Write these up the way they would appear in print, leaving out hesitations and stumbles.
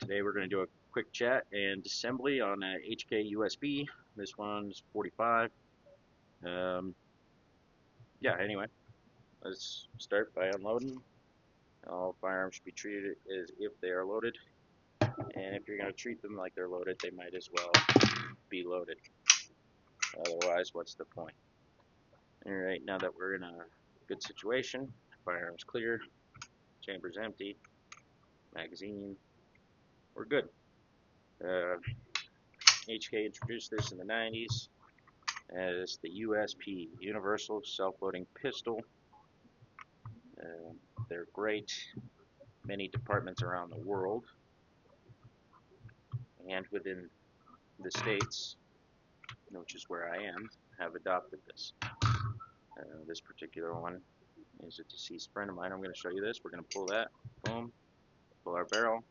Today we're going to do a quick chat and disassembly on a hk This one's 45. Yeah, anyway, let's start by unloading. All firearms should be treated as if they are loaded, and if you're going to treat them like they're loaded, they might as well be loaded. Otherwise, what's the point? Alright, now that we're in a good situation, firearms clear, chamber's empty, magazine, we're good. HK introduced this in the 90s as the USP, Universal Self-Loading Pistol. They're great. Many departments around the world and within the States, which is where I am, have adopted this. This particular one is a deceased friend of mine. I'm going to show you this. We're going to pull that. Boom. Pull our barrel.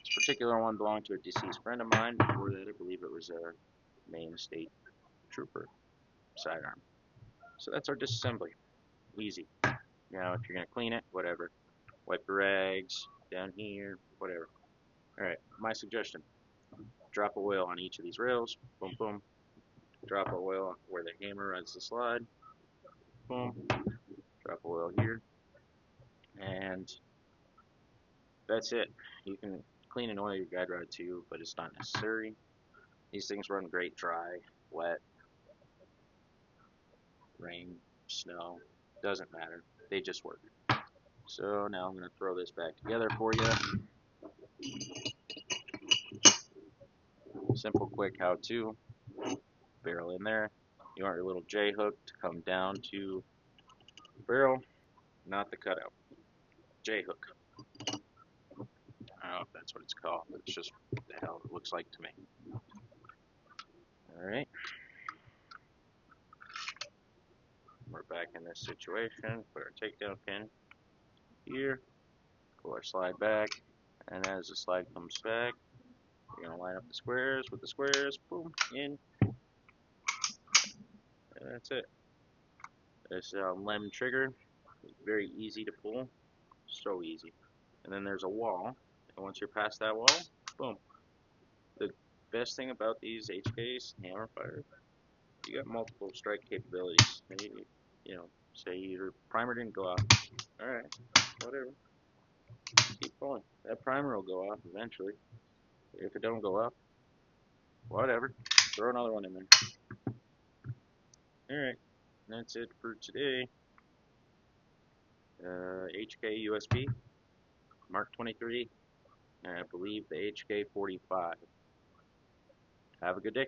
This particular one belonged to a deceased friend of mine. Before that, I believe it was a Maine State Trooper sidearm. So that's our disassembly. Easy. Now, if you're going to clean it, whatever. Wipe your rags down here, whatever. Alright, my suggestion. Drop oil on each of these rails. Boom, boom. Drop oil where the hammer runs the slide. Boom. Drop oil here. And that's it. You can clean and oil your guide rod too, but it's not necessary. These things run great dry, wet, rain, snow. Doesn't matter. They just work. So now I'm going to throw this back together for you. Simple, quick how-to. Barrel in there. You want your little J-hook to come down to the barrel, not the cutout. J-hook. I don't know if that's what it's called, but it's just what the hell it looks like to me. Alright. We're back in this situation. Put our takedown pin here. Pull our slide back. And as the slide comes back, you're going to line up the squares with the squares. Boom. In. And that's it. This lemon trigger is very easy to pull. So easy. And then there's a wall. And once you're past that wall, boom. The best thing about these HKs, hammer fire, you got multiple strike capabilities. And you know, say your primer didn't go off. Alright, whatever. Keep pulling. That primer will go off eventually. If it don't go off, whatever. Throw another one in there. Alright, that's it for today. HK USB, Mark 23, and I believe the HK45. Have a good day.